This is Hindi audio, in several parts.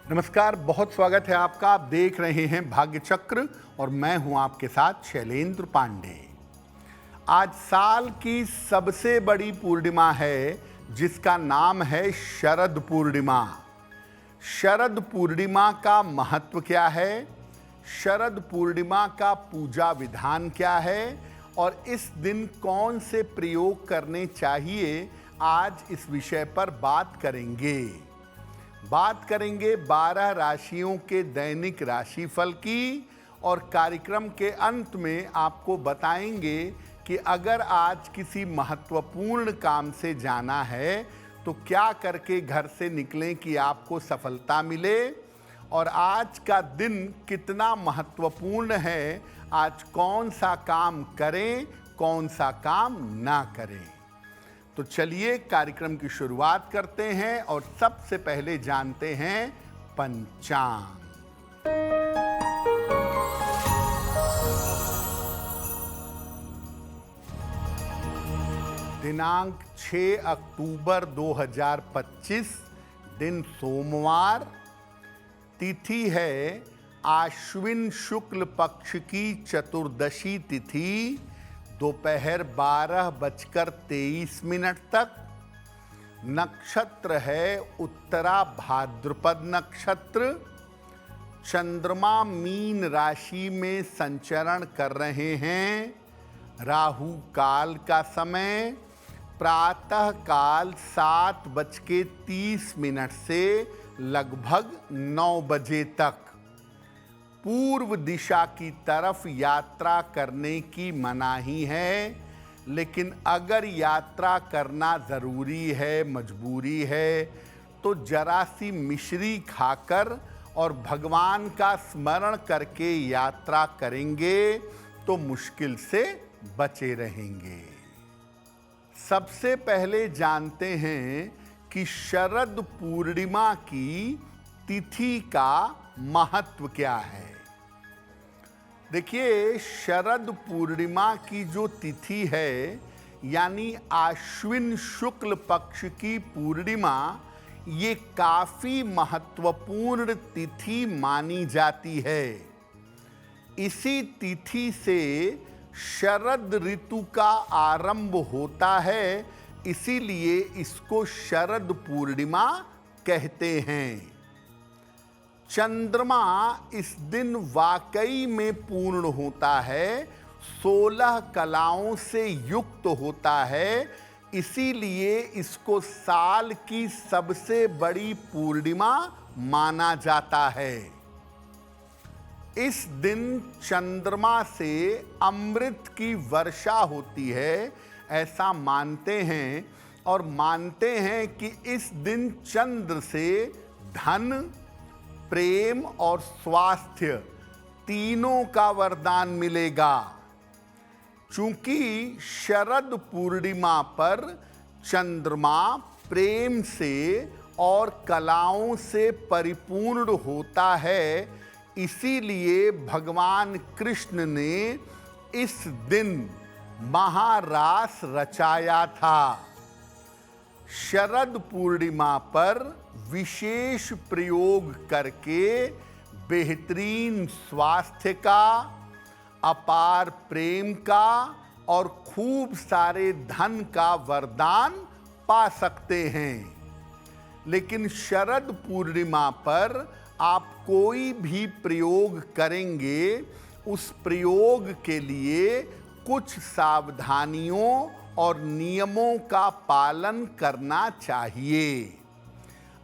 नमस्कार, बहुत स्वागत है आपका। आप देख रहे हैं भाग्य चक्र और मैं हूं आपके साथ शैलेंद्र पांडे। आज साल की सबसे बड़ी पूर्णिमा है जिसका नाम है शरद पूर्णिमा। शरद पूर्णिमा का महत्व क्या है, शरद पूर्णिमा का पूजा विधान क्या है और इस दिन कौन से प्रयोग करने चाहिए, आज इस विषय पर बात करेंगे। 12 राशियों के दैनिक राशिफल की और कार्यक्रम के अंत में आपको बताएंगे कि अगर आज किसी महत्वपूर्ण काम से जाना है तो क्या करके घर से निकलें कि आपको सफलता मिले और आज का दिन कितना महत्वपूर्ण है, आज कौन सा काम करें, कौन सा काम ना करें। तो चलिए कार्यक्रम की शुरुआत करते हैं और सबसे पहले जानते हैं पंचांग। दिनांक 6 अक्टूबर 2025, दिन सोमवार, तिथि है आश्विन शुक्ल पक्ष की चतुर्दशी तिथि, दोपहर 12:23 तक। नक्षत्र है उत्तरा भाद्रपद नक्षत्र। चंद्रमा मीन राशि में संचरण कर रहे हैं। राहु काल का समय प्रातः काल 7:30 से लगभग 9 बजे तक। पूर्व दिशा की तरफ यात्रा करने की मनाही है, लेकिन अगर यात्रा करना ज़रूरी है, मजबूरी है, तो जरा सी मिश्री खाकर और भगवान का स्मरण करके यात्रा करेंगे तो मुश्किल से बचे रहेंगे। सबसे पहले जानते हैं कि शरद पूर्णिमा की तिथि का महत्व क्या है। देखिए, शरद पूर्णिमा की जो तिथि है यानी आश्विन शुक्ल पक्ष की पूर्णिमा, ये काफ़ी महत्वपूर्ण तिथि मानी जाती है। इसी तिथि से शरद ऋतु का आरंभ होता है, इसीलिए इसको शरद पूर्णिमा कहते हैं। चंद्रमा इस दिन वाकई में पूर्ण होता है, 16 कलाओं से युक्त होता है, इसीलिए इसको साल की सबसे बड़ी पूर्णिमा माना जाता है। इस दिन चंद्रमा से अमृत की वर्षा होती है, ऐसा मानते हैं और मानते हैं कि इस दिन चंद्र से धन, प्रेम और स्वास्थ्य तीनों का वरदान मिलेगा। चूंकि शरद पूर्णिमा पर चंद्रमा प्रेम से और कलाओं से परिपूर्ण होता है, इसीलिए भगवान कृष्ण ने इस दिन महारास रचाया था। शरद पूर्णिमा पर विशेष प्रयोग करके बेहतरीन स्वास्थ्य का, अपार प्रेम का और खूब सारे धन का वरदान पा सकते हैं। लेकिन शरद पूर्णिमा पर आप कोई भी प्रयोग करेंगे, उस प्रयोग के लिए कुछ सावधानियों और नियमों का पालन करना चाहिए।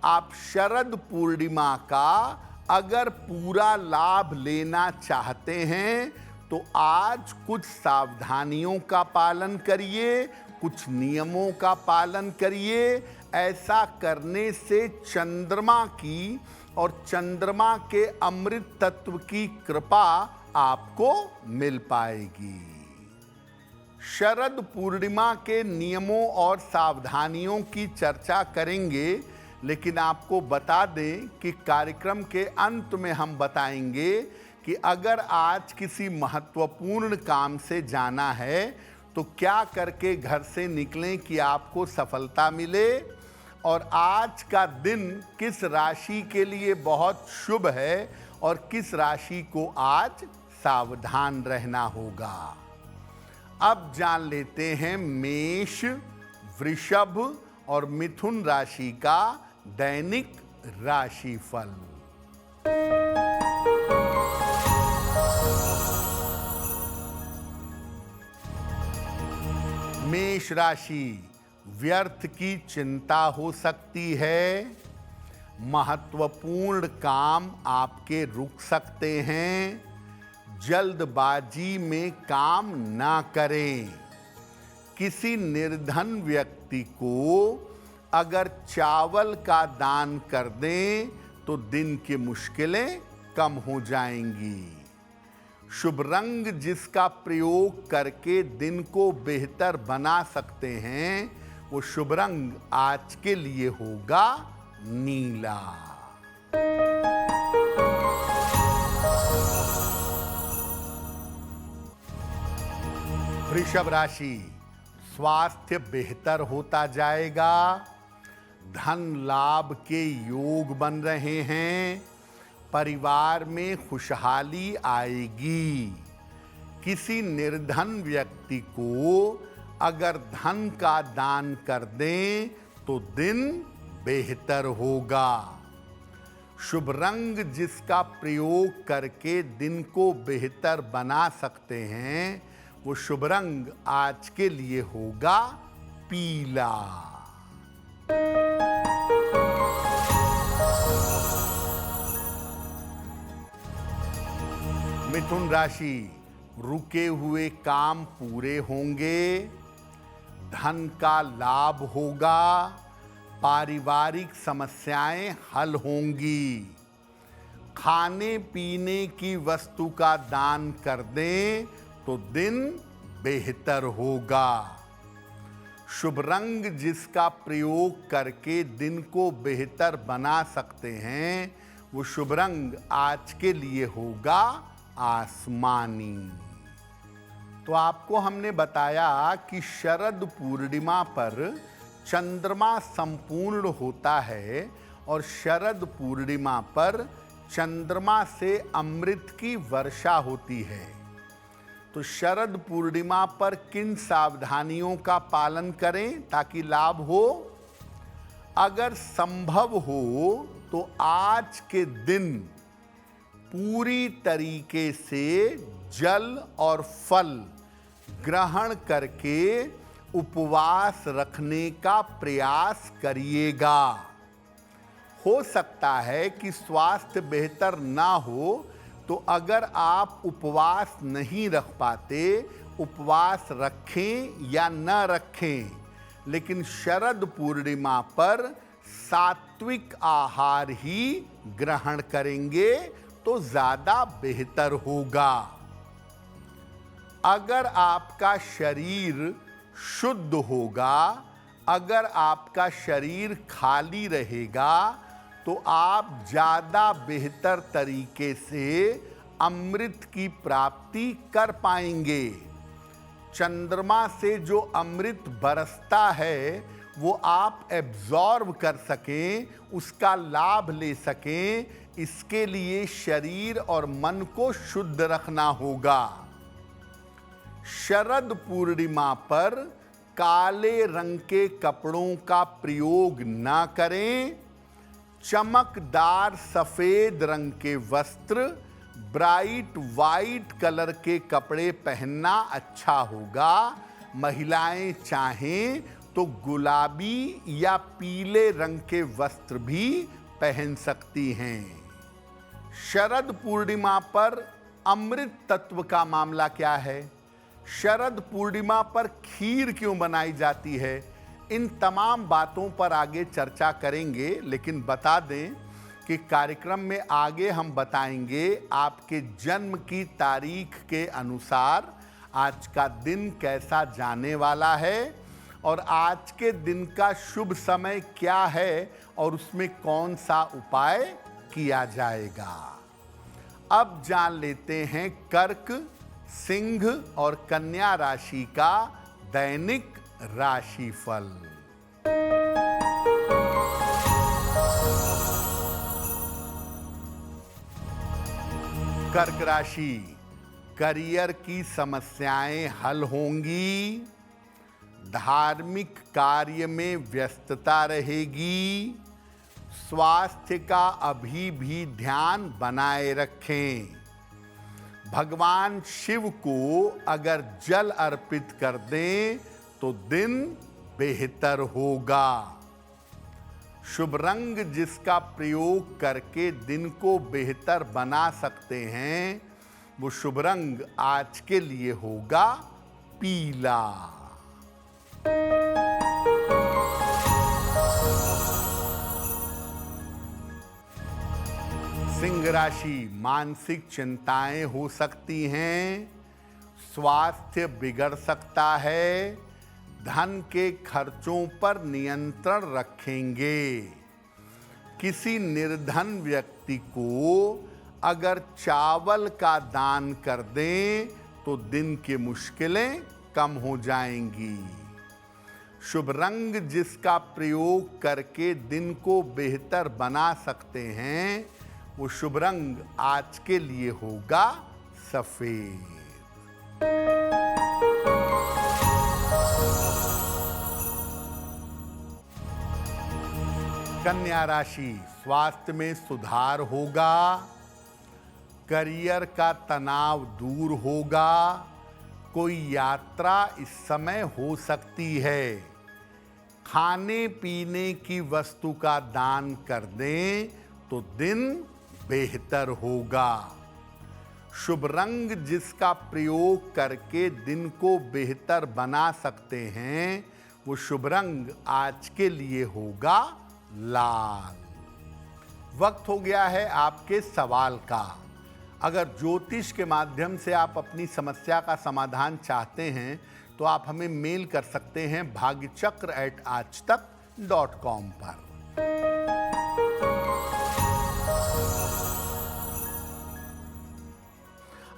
आप शरद पूर्णिमा का अगर पूरा लाभ लेना चाहते हैं तो आज कुछ सावधानियों का पालन करिए, कुछ नियमों का पालन करिए। ऐसा करने से चंद्रमा की और चंद्रमा के अमृत तत्व की कृपा आपको मिल पाएगी। शरद पूर्णिमा के नियमों और सावधानियों की चर्चा करेंगे, लेकिन आपको बता दें कि कार्यक्रम के अंत में हम बताएंगे कि अगर आज किसी महत्वपूर्ण काम से जाना है तो क्या करके घर से निकलें कि आपको सफलता मिले और आज का दिन किस राशि के लिए बहुत शुभ है और किस राशि को आज सावधान रहना होगा। अब जान लेते हैं मेष, वृषभ और मिथुन राशि का दैनिक राशिफल। मेष राशि, व्यर्थ की चिंता हो सकती है। महत्वपूर्ण काम आपके रुक सकते हैं। जल्दबाजी में काम ना करें। किसी निर्धन व्यक्ति को अगर चावल का दान कर दें तो दिन की मुश्किलें कम हो जाएंगी। शुभ रंग जिसका प्रयोग करके दिन को बेहतर बना सकते हैं, वो शुभ रंग आज के लिए होगा नीला। वृषभ राशि, स्वास्थ्य बेहतर होता जाएगा। धन लाभ के योग बन रहे हैं। परिवार में खुशहाली आएगी। किसी निर्धन व्यक्ति को अगर धन का दान कर दें तो दिन बेहतर होगा। शुभ रंग जिसका प्रयोग करके दिन को बेहतर बना सकते हैं, वो शुभ रंग आज के लिए होगा पीला। मिथुन राशि, रुके हुए काम पूरे होंगे। धन का लाभ होगा। पारिवारिक समस्याएं हल होंगी। खाने पीने की वस्तु का दान कर दें तो दिन बेहतर होगा। शुभ रंग जिसका प्रयोग करके दिन को बेहतर बना सकते हैं, वो शुभ रंग आज के लिए होगा आसमानी। तो आपको हमने बताया कि शरद पूर्णिमा पर चंद्रमा संपूर्ण होता है और शरद पूर्णिमा पर चंद्रमा से अमृत की वर्षा होती है। तो शरद पूर्णिमा पर किन सावधानियों का पालन करें ताकि लाभ हो? अगर संभव हो तो आज के दिन पूरी तरीके से जल और फल ग्रहण करके उपवास रखने का प्रयास करिएगा। हो सकता है कि स्वास्थ्य बेहतर ना हो, तो अगर आप उपवास नहीं रख पाते, उपवास रखें या न रखें, लेकिन शरद पूर्णिमा पर सात्विक आहार ही ग्रहण करेंगे तो ज्यादा बेहतर होगा। अगर आपका शरीर शुद्ध होगा, अगर आपका शरीर खाली रहेगा, तो आप ज़्यादा बेहतर तरीके से अमृत की प्राप्ति कर पाएंगे। चंद्रमा से जो अमृत बरसता है वो आप एब्जॉर्ब कर सकें, उसका लाभ ले सकें, इसके लिए शरीर और मन को शुद्ध रखना होगा। शरद पूर्णिमा पर काले रंग के कपड़ों का प्रयोग ना करें। चमकदार सफेद रंग के वस्त्र, ब्राइट वाइट कलर के कपड़े पहनना अच्छा होगा। महिलाएं चाहें तो गुलाबी या पीले रंग के वस्त्र भी पहन सकती हैं। शरद पूर्णिमा पर अमृत तत्व का मामला क्या है? शरद पूर्णिमा पर खीर क्यों बनाई जाती है? इन तमाम बातों पर आगे चर्चा करेंगे, लेकिन बता दें कि कार्यक्रम में आगे हम बताएंगे आपके जन्म की तारीख के अनुसार आज का दिन कैसा जाने वाला है और आज के दिन का शुभ समय क्या है और उसमें कौन सा उपाय किया जाएगा। अब जान लेते हैं कर्क, सिंह और कन्या राशि का दैनिक राशिफल। कर्क राशि, करियर की समस्याएं हल होंगी, धार्मिक कार्य में व्यस्तता रहेगी, स्वास्थ्य का अभी भी ध्यान बनाए रखें। भगवान शिव को अगर जल अर्पित कर दें तो दिन बेहतर होगा। शुभ रंग जिसका प्रयोग करके दिन को बेहतर बना सकते हैं, वो शुभ रंग आज के लिए होगा पीला। सिंह राशि, मानसिक चिंताएं हो सकती हैं, स्वास्थ्य बिगड़ सकता है, धन के खर्चों पर नियंत्रण रखेंगे। किसी निर्धन व्यक्ति को अगर चावल का दान कर दें तो दिन की मुश्किलें कम हो जाएंगी। शुभ रंग जिसका प्रयोग करके दिन को बेहतर बना सकते हैं, वो शुभ रंग आज के लिए होगा सफेद। कन्या राशि, स्वास्थ्य में सुधार होगा, करियर का तनाव दूर होगा, कोई यात्रा इस समय हो सकती है। खाने पीने की वस्तु का दान कर दें तो दिन बेहतर होगा। शुभ रंग जिसका प्रयोग करके दिन को बेहतर बना सकते हैं, वो शुभ रंग आज के लिए होगा लाल। वक्त हो गया है आपके सवाल का। अगर ज्योतिष के माध्यम से आप अपनी समस्या का समाधान चाहते हैं तो आप हमें मेल कर सकते हैं bhagyachakra@aajtak.com पर।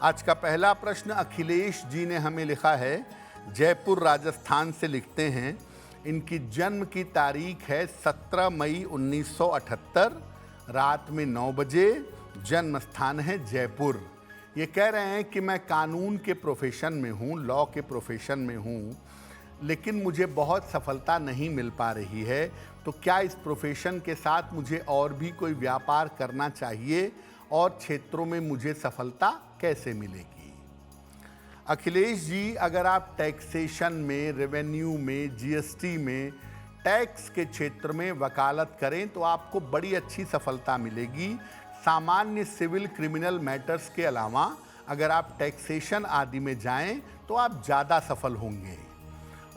आज का पहला प्रश्न अखिलेश जी ने हमें लिखा है, जयपुर राजस्थान से लिखते हैं। इनकी जन्म की तारीख है 17 मई 1978, रात में 9 बजे, जन्म स्थान है जयपुर। ये कह रहे हैं कि मैं कानून के प्रोफेशन में हूँ, लॉ के प्रोफेशन में हूँ, लेकिन मुझे बहुत सफलता नहीं मिल पा रही है, तो क्या इस प्रोफेशन के साथ मुझे और भी कोई व्यापार करना चाहिए और क्षेत्रों में मुझे सफलता कैसे मिलेगी? अखिलेश जी, अगर आप टैक्सेशन में, रेवेन्यू में, जीएसटी में, टैक्स के क्षेत्र में वकालत करें तो आपको बड़ी अच्छी सफलता मिलेगी। सामान्य सिविल क्रिमिनल मैटर्स के अलावा अगर आप टैक्सेशन आदि में जाएं तो आप ज़्यादा सफल होंगे।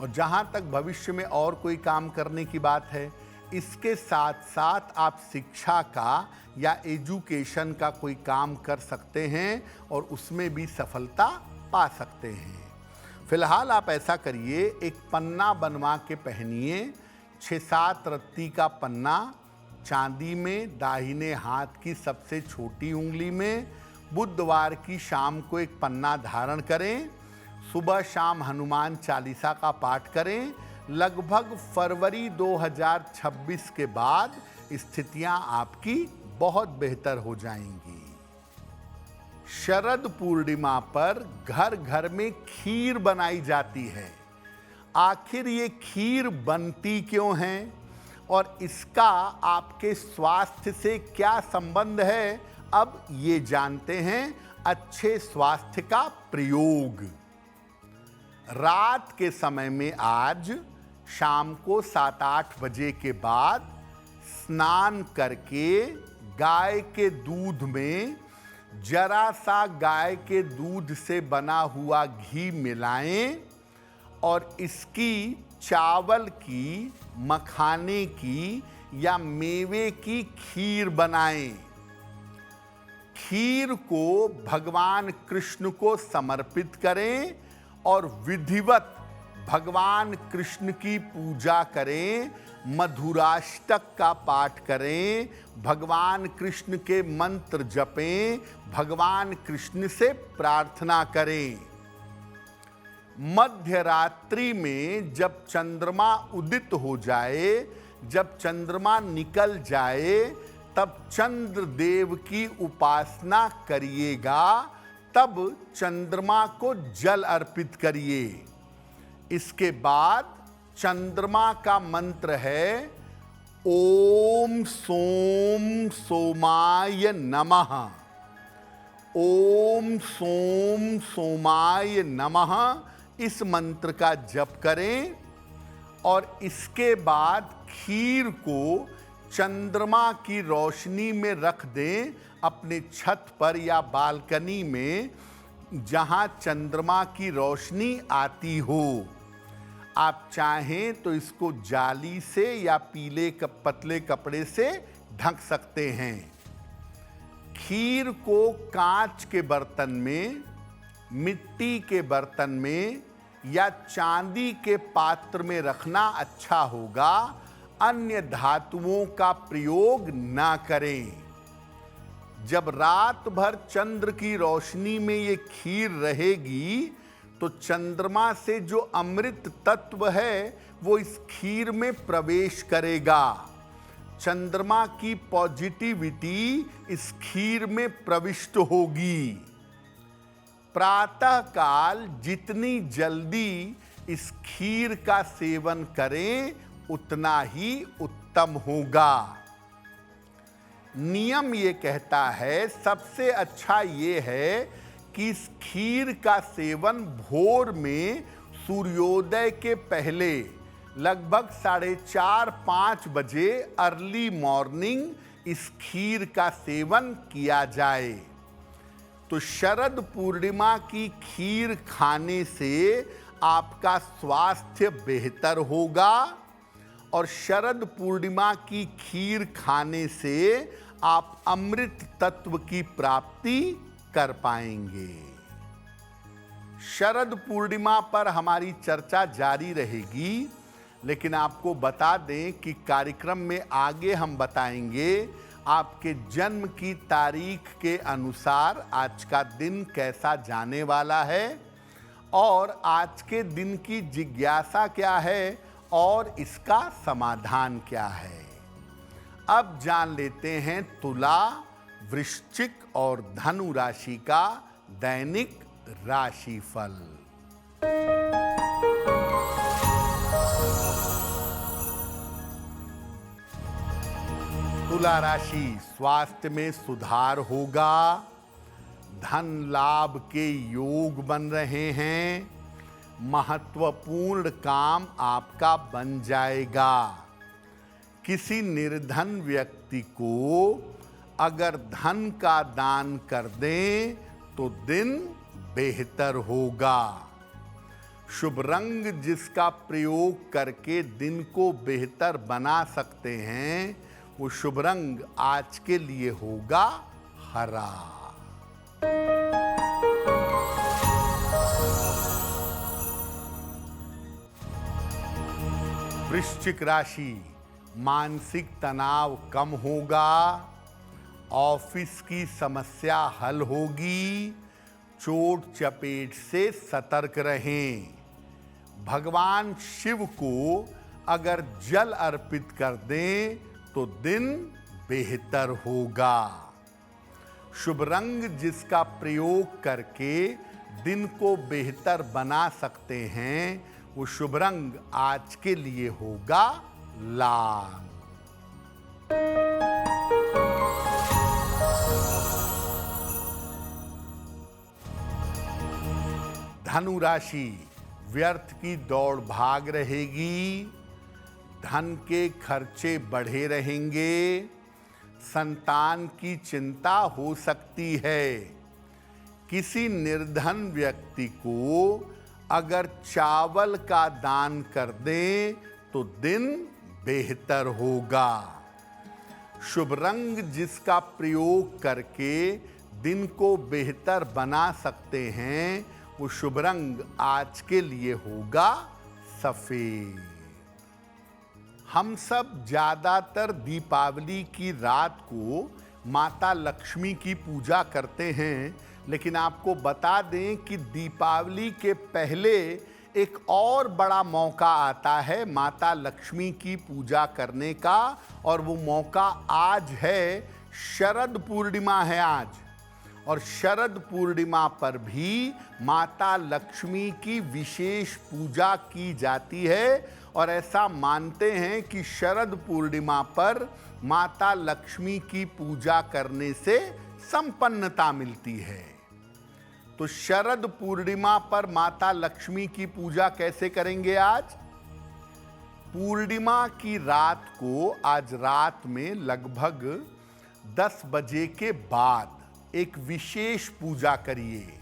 और जहां तक भविष्य में और कोई काम करने की बात है, इसके साथ साथ आप शिक्षा का या एजुकेशन का कोई काम कर सकते हैं और उसमें भी सफलता पा सकते हैं। फिलहाल आप ऐसा करिए, एक पन्ना बनवा के पहनिए, 6-7 रत्ती का पन्ना, चांदी में, दाहिने हाथ की सबसे छोटी उंगली में। बुधवार की शाम को एक पन्ना धारण करें, सुबह शाम हनुमान चालीसा का पाठ करें। लगभग फरवरी 2026 के बाद स्थितियां आपकी बहुत बेहतर हो जाएंगी। शरद पूर्णिमा पर घर घर में खीर बनाई जाती है। आखिर ये खीर बनती क्यों है और इसका आपके स्वास्थ्य से क्या संबंध है, अब ये जानते हैं। अच्छे स्वास्थ्य का प्रयोग। रात के समय में आज शाम को 7-8 बजे के बाद स्नान करके गाय के दूध में जरा सा गाय के दूध से बना हुआ घी मिलाएं और इसकी चावल की, मखाने की या मेवे की खीर बनाएं। खीर को भगवान कृष्ण को समर्पित करें और विधिवत भगवान कृष्ण की पूजा करें, मधुराष्टक का पाठ करें, भगवान कृष्ण के मंत्र जपें, भगवान कृष्ण से प्रार्थना करें। मध्य रात्रि में जब चंद्रमा उदित हो जाए, जब चंद्रमा निकल जाए, तब चंद्र देव की उपासना करिएगा, तब चंद्रमा को जल अर्पित करिए। इसके बाद चंद्रमा का मंत्र है ओम सोम सोमाय नमः। ओम सोम सोमाय नमः इस मंत्र का जप करें और इसके बाद खीर को चंद्रमा की रोशनी में रख दें अपने छत पर या बालकनी में, जहां चंद्रमा की रोशनी आती हो। आप चाहें तो इसको जाली से या पीले पतले कपड़े से ढक सकते हैं। खीर को कांच के बर्तन में, मिट्टी के बर्तन में या चांदी के पात्र में रखना अच्छा होगा। अन्य धातुओं का प्रयोग ना करें। जब रात भर चंद्र की रोशनी में ये खीर रहेगी तो चंद्रमा से जो अमृत तत्व है वो इस खीर में प्रवेश करेगा। चंद्रमा की पॉजिटिविटी इस खीर में प्रविष्ट होगी। प्रातः काल जितनी जल्दी इस खीर का सेवन करें उतना ही उत्तम होगा। नियम ये कहता है, सबसे अच्छा ये है कि इस खीर का सेवन भोर में सूर्योदय के पहले लगभग 4:30-5 बजे अर्ली मॉर्निंग इस खीर का सेवन किया जाए। तो शरद पूर्णिमा की खीर खाने से आपका स्वास्थ्य बेहतर होगा और शरद पूर्णिमा की खीर खाने से आप अमृत तत्व की प्राप्ति कर पाएंगे। शरद पूर्णिमा पर हमारी चर्चा जारी रहेगी, लेकिन आपको बता दें कि कार्यक्रम में आगे हम बताएंगे आपके जन्म की तारीख के अनुसार आज का दिन कैसा जाने वाला है और आज के दिन की जिज्ञासा क्या है और इसका समाधान क्या है। अब जान लेते हैं तुला, वृश्चिक और धनु राशि का दैनिक राशिफल। तुला राशि, स्वास्थ्य में सुधार होगा, धन लाभ के योग बन रहे हैं, महत्वपूर्ण काम आपका बन जाएगा। किसी निर्धन व्यक्ति को अगर धन का दान कर दें तो दिन बेहतर होगा। शुभ रंग जिसका प्रयोग करके दिन को बेहतर बना सकते हैं वो शुभ रंग आज के लिए होगा हरा। वृश्चिक राशि, मानसिक तनाव कम होगा, ऑफिस की समस्या हल होगी, चोट चपेट से सतर्क रहें। भगवान शिव को अगर जल अर्पित कर दें तो दिन बेहतर होगा। शुभ रंग जिसका प्रयोग करके दिन को बेहतर बना सकते हैं वो शुभ रंग आज के लिए होगा लाल। धनु राशि, व्यर्थ की दौड़ भाग रहेगी, धन के खर्चे बढ़े रहेंगे, संतान की चिंता हो सकती है। किसी निर्धन व्यक्ति को अगर चावल का दान कर दें तो दिन बेहतर होगा। शुभ रंग जिसका प्रयोग करके दिन को बेहतर बना सकते हैं वो शुभ रंग आज के लिए होगा सफेद। हम सब ज्यादातर दीपावली की रात को माता लक्ष्मी की पूजा करते हैं, लेकिन आपको बता दें कि दीपावली के पहले एक और बड़ा मौका आता है माता लक्ष्मी की पूजा करने का, और वो मौका आज है। शरद पूर्णिमा है आज, और शरद पूर्णिमा पर भी माता लक्ष्मी की विशेष पूजा की जाती है। और ऐसा मानते हैं कि शरद पूर्णिमा पर माता लक्ष्मी की पूजा करने से संपन्नता मिलती है। तो शरद पूर्णिमा पर माता लक्ष्मी की पूजा कैसे करेंगे आज? पूर्णिमा की रात को, आज रात में लगभग 10 बजे के बाद एक विशेष पूजा करिए।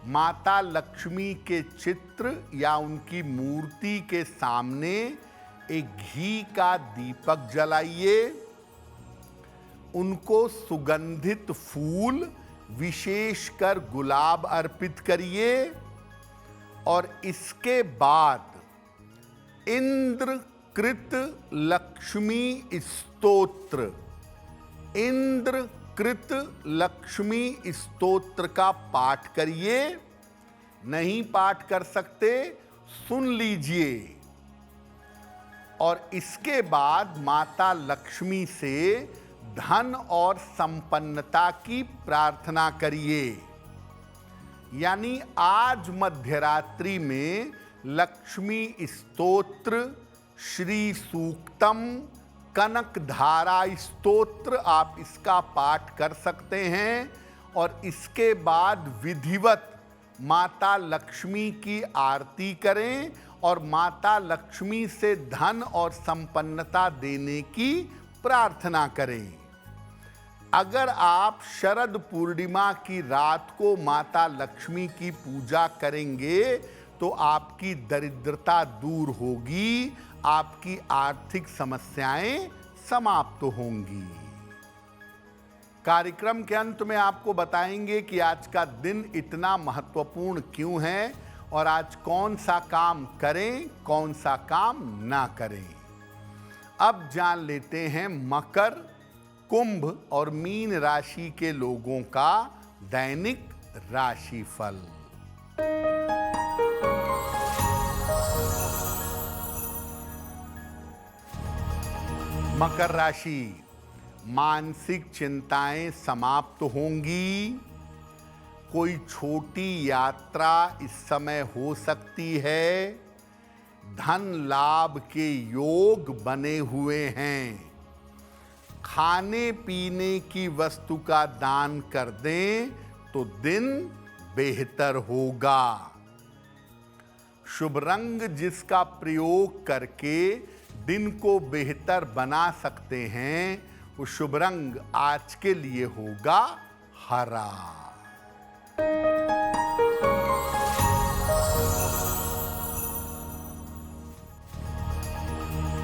माता लक्ष्मी के चित्र या उनकी मूर्ति के सामने एक घी का दीपक जलाइए, उनको सुगंधित फूल विशेषकर गुलाब अर्पित करिए, और इसके बाद इंद्रकृत लक्ष्मी स्तोत्र, इंद्रकृत लक्ष्मी स्तोत्र का पाठ करिए। नहीं पाठ कर सकते, सुन लीजिए। और इसके बाद माता लक्ष्मी से धन और संपन्नता की प्रार्थना करिए। यानी आज मध्यरात्रि में लक्ष्मी स्तोत्र, श्री सूक्तम, कनकधारा स्तोत्र, आप इसका पाठ कर सकते हैं। और इसके बाद विधिवत माता लक्ष्मी की आरती करें और माता लक्ष्मी से धन और संपन्नता देने की प्रार्थना करें। अगर आप शरद पूर्णिमा की रात को माता लक्ष्मी की पूजा करेंगे तो आपकी दरिद्रता दूर होगी, आपकी आर्थिक समस्याएं समाप्त होंगी। कार्यक्रम के अंत में आपको बताएंगे कि आज का दिन इतना महत्वपूर्ण क्यों है और आज कौन सा काम करें, कौन सा काम ना करें। अब जान लेते हैं मकर, कुंभ और मीन राशि के लोगों का दैनिक राशिफल। मकर राशि, मानसिक चिंताएं समाप्त होंगी। कोई छोटी यात्रा इस समय हो सकती है। धन लाभ के योग बने हुए हैं। खाने पीने की वस्तु का दान कर दें तो दिन बेहतर होगा। शुभ रंग जिसका प्रयोग करके दिन को बेहतर बना सकते हैं, वो शुभ रंग आज के लिए होगा हरा।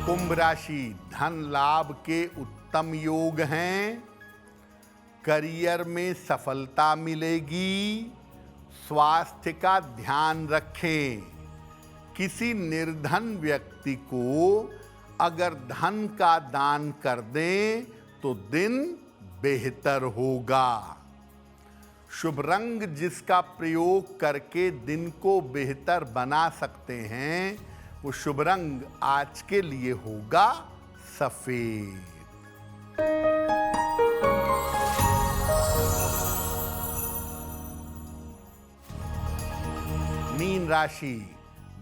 कुंभ राशि, धन लाभ के उत्तम योग हैं। करियर में सफलता मिलेगी। स्वास्थ्य का ध्यान रखें। किसी निर्धन व्यक्ति को अगर धन का दान कर दें तो दिन बेहतर होगा। शुभ रंग जिसका प्रयोग करके दिन को बेहतर बना सकते हैं, वो शुभ रंग आज के लिए होगा सफेद। मीन राशि,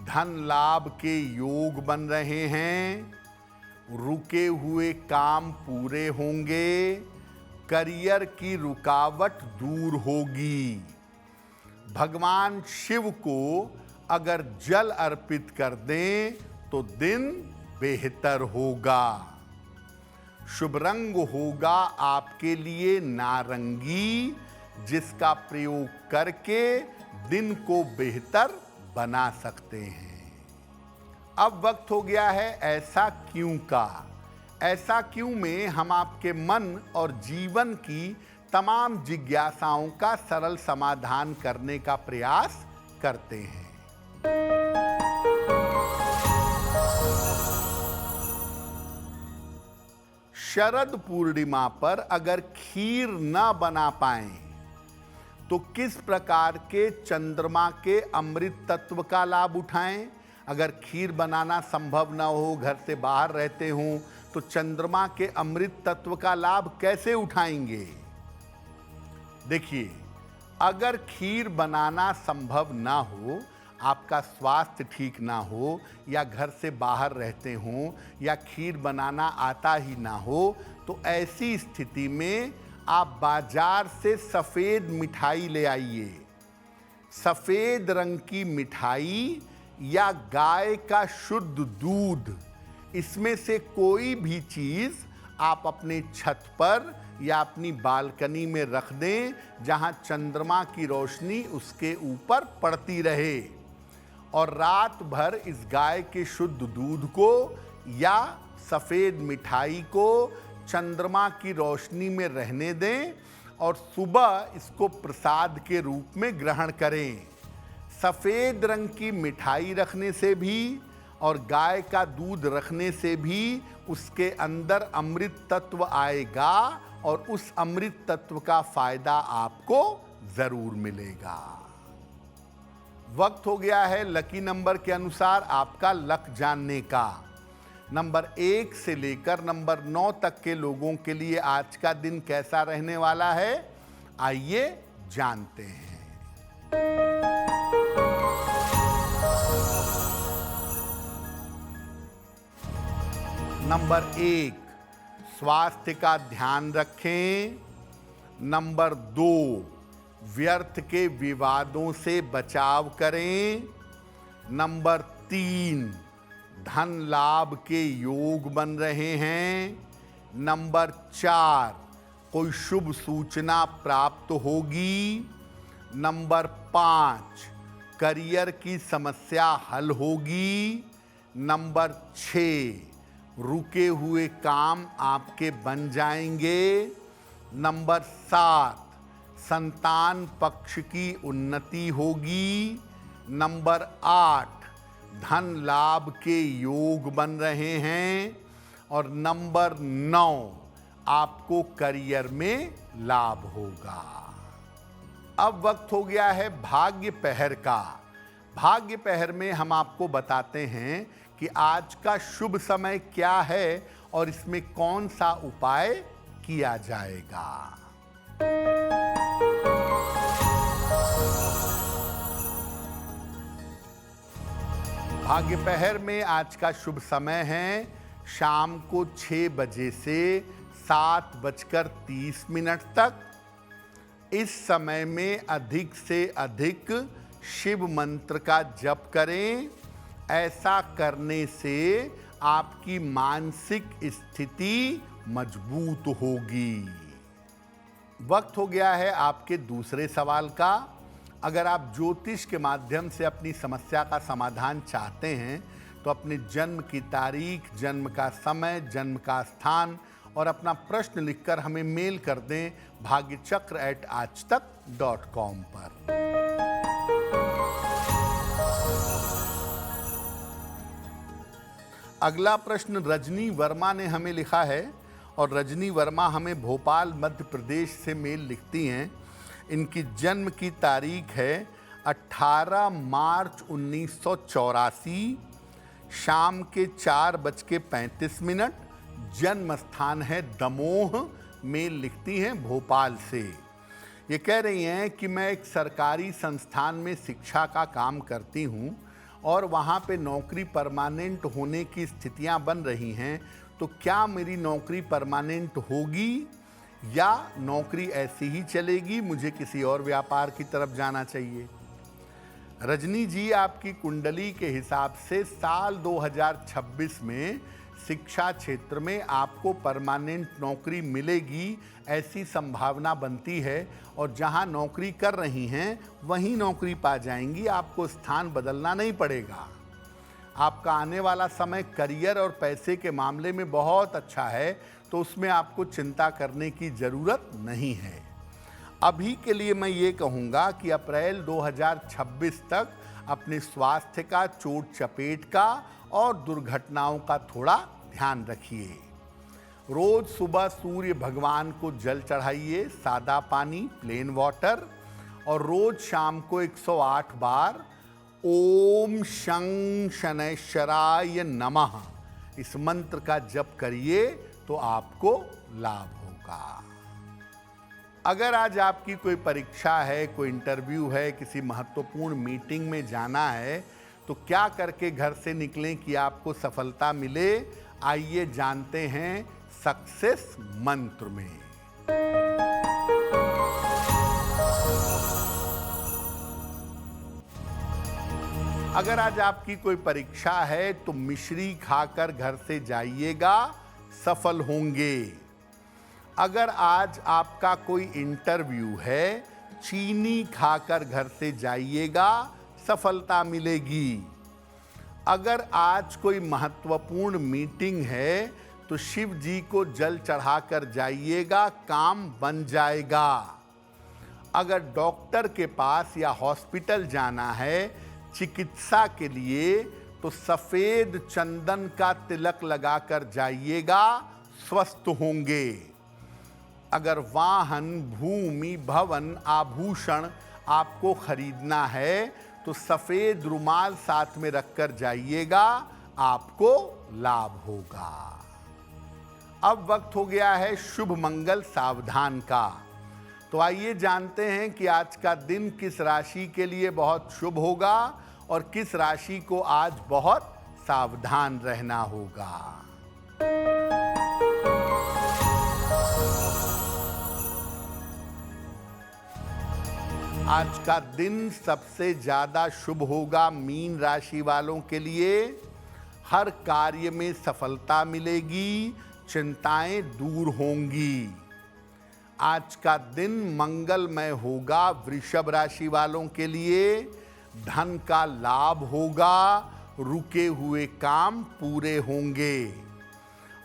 धन लाभ के योग बन रहे हैं। रुके हुए काम पूरे होंगे। करियर की रुकावट दूर होगी। भगवान शिव को अगर जल अर्पित कर दें तो दिन बेहतर होगा। शुभ रंग होगा आपके लिए नारंगी, जिसका प्रयोग करके दिन को बेहतर बना सकते हैं। अब वक्त हो गया है ऐसा क्यों का। ऐसा क्यों में हम आपके मन और जीवन की तमाम जिज्ञासाओं का सरल समाधान करने का प्रयास करते हैं। शरद पूर्णिमा पर अगर खीर न बना पाएं तो किस प्रकार के चंद्रमा के अमृत तत्व का लाभ उठाएं? अगर खीर बनाना संभव ना हो, घर से बाहर रहते हों, तो चंद्रमा के अमृत तत्व का लाभ कैसे उठाएंगे? देखिए, अगर खीर बनाना संभव ना हो, आपका स्वास्थ्य ठीक ना हो, या घर से बाहर रहते हों, या खीर बनाना आता ही ना हो, तो ऐसी स्थिति में आप बाजार से सफ़ेद मिठाई ले आइए। सफ़ेद रंग की मिठाई या गाय का शुद्ध दूध, इसमें से कोई भी चीज़ आप अपने छत पर या अपनी बालकनी में रख दें, जहां चंद्रमा की रोशनी उसके ऊपर पड़ती रहे, और रात भर इस गाय के शुद्ध दूध को या सफ़ेद मिठाई को चंद्रमा की रोशनी में रहने दें और सुबह इसको प्रसाद के रूप में ग्रहण करें। सफ़ेद रंग की मिठाई रखने से भी और गाय का दूध रखने से भी उसके अंदर अमृत तत्व आएगा और उस अमृत तत्व का फायदा आपको ज़रूर मिलेगा। वक्त हो गया है लकी नंबर के अनुसार आपका लक जानने का। नंबर 1 से लेकर नंबर 9 तक के लोगों के लिए आज का दिन कैसा रहने वाला है, आइए जानते हैं। नंबर 1, स्वास्थ्य का ध्यान रखें। नंबर 2, व्यर्थ के विवादों से बचाव करें। नंबर 3, धन लाभ के योग बन रहे हैं। नंबर 4, कोई शुभ सूचना प्राप्त होगी। नंबर 5, करियर की समस्या हल होगी। नंबर 6, रुके हुए काम आपके बन जाएंगे। नंबर 7, संतान पक्ष की उन्नति होगी। नंबर 8, धन लाभ के योग बन रहे हैं। और नंबर 9, आपको करियर में लाभ होगा। अब वक्त हो गया है भाग्य पहर का। भाग्य पहर में हम आपको बताते हैं कि आज का शुभ समय क्या है और इसमें कौन सा उपाय किया जाएगा। भाग्य पहर में आज का शुभ समय है शाम को 6 बजे से 7:30 तक। इस समय में अधिक से अधिक शिव मंत्र का जप करें। ऐसा करने से आपकी मानसिक स्थिति मजबूत होगी। वक्त हो गया है आपके दूसरे सवाल का। अगर आप ज्योतिष के माध्यम से अपनी समस्या का समाधान चाहते हैं तो अपने जन्म की तारीख, जन्म का समय, जन्म का स्थान और अपना प्रश्न लिखकर हमें मेल कर दें bhagyachakra@aajtak.com पर। अगला प्रश्न रजनी वर्मा ने हमें लिखा है और रजनी वर्मा हमें भोपाल मध्य प्रदेश से मेल लिखती हैं। इनकी जन्म की तारीख है 18 मार्च 1984, शाम के 4:35। जन्म स्थान है दमोह। मेल लिखती हैं भोपाल से। ये कह रही हैं कि मैं एक सरकारी संस्थान में शिक्षा का काम करती हूँ और वहाँ पे नौकरी परमानेंट होने की स्थितियाँ बन रही हैं, तो क्या मेरी नौकरी परमानेंट होगी या नौकरी ऐसी ही चलेगी, मुझे किसी और व्यापार की तरफ जाना चाहिए। रजनी जी, आपकी कुंडली के हिसाब से साल 2026 में शिक्षा क्षेत्र में आपको परमानेंट नौकरी मिलेगी, ऐसी संभावना बनती है और जहां नौकरी कर रही हैं वहीं नौकरी पा जाएंगी, आपको स्थान बदलना नहीं पड़ेगा। आपका आने वाला समय करियर और पैसे के मामले में बहुत अच्छा है, तो उसमें आपको चिंता करने की ज़रूरत नहीं है। अभी के लिए मैं ये कहूँगा कि अप्रैल 2026 तक अपने स्वास्थ्य का, चोट चपेट का और दुर्घटनाओं का थोड़ा ध्यान रखिए। रोज़ सुबह सूर्य भगवान को जल चढ़ाइए, सादा पानी, प्लेन वाटर, और रोज शाम को 108 बार ओम शं शनैश्चराय नमः इस मंत्र का जप करिए तो आपको लाभ होगा। अगर आज आपकी कोई परीक्षा है, कोई इंटरव्यू है, किसी महत्वपूर्ण मीटिंग में जाना है, तो क्या करके घर से निकलें कि आपको सफलता मिले? आइए जानते हैं सक्सेस मंत्र में। अगर आज आपकी कोई परीक्षा है तो मिश्री खाकर घर से जाइएगा, सफल होंगे। अगर आज आपका कोई इंटरव्यू है, चीनी खाकर घर से जाइएगा, सफलता मिलेगी। अगर आज कोई महत्वपूर्ण मीटिंग है तो शिव जी को जल चढ़ाकर जाइएगा, काम बन जाएगा। अगर डॉक्टर के पास या हॉस्पिटल जाना है चिकित्सा के लिए तो सफेद चंदन का तिलक लगाकर जाइएगा, स्वस्थ होंगे। अगर वाहन, भूमि, भवन, आभूषण आपको खरीदना है तो सफेद रुमाल साथ में रखकर जाइएगा, आपको लाभ होगा। अब वक्त हो गया है शुभ मंगल सावधान का। तो आइए जानते हैं कि आज का दिन किस राशि के लिए बहुत शुभ होगा और किस राशि को आज बहुत सावधान रहना होगा। आज का दिन सबसे ज्यादा शुभ होगा मीन राशि वालों के लिए। हर कार्य में सफलता मिलेगी, चिंताएं दूर होंगी। आज का दिन मंगलमय होगा वृषभ राशि वालों के लिए। धन का लाभ होगा, रुके हुए काम पूरे होंगे।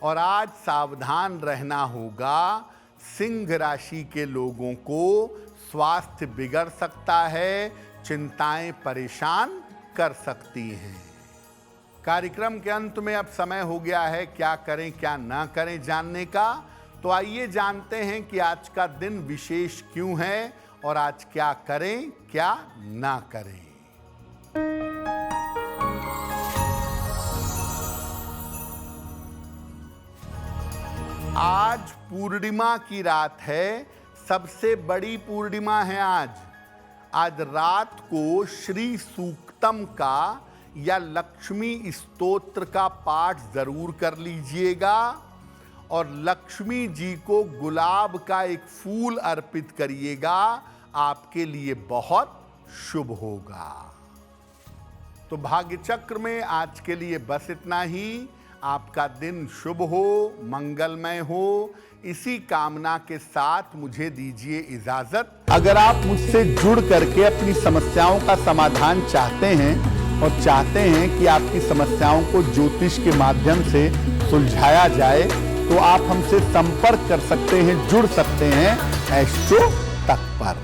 और आज सावधान रहना होगा, सिंह राशि के लोगों को स्वास्थ्य बिगड़ सकता है, चिंताएं परेशान कर सकती हैं। कार्यक्रम के अंत में अब समय हो गया है क्या करें क्या ना करें जानने का। तो आइए जानते हैं कि आज का दिन विशेष क्यों है और आज क्या करें क्या ना करें। आज पूर्णिमा की रात है, सबसे बड़ी पूर्णिमा है आज रात को श्री सूक्तम का या लक्ष्मी स्तोत्र का पाठ जरूर कर लीजिएगा और लक्ष्मी जी को गुलाब का एक फूल अर्पित करिएगा, आपके लिए बहुत शुभ होगा। तो भाग्य चक्र में आज के लिए बस इतना ही। आपका दिन शुभ हो, मंगलमय हो, इसी कामना के साथ मुझे दीजिए इजाजत। अगर आप मुझसे जुड़ करके अपनी समस्याओं का समाधान चाहते हैं और चाहते हैं कि आपकी समस्याओं को ज्योतिष के माध्यम से सुलझाया जाए तो आप हमसे संपर्क कर सकते हैं, जुड़ सकते हैं एस्ट्रो तक पर।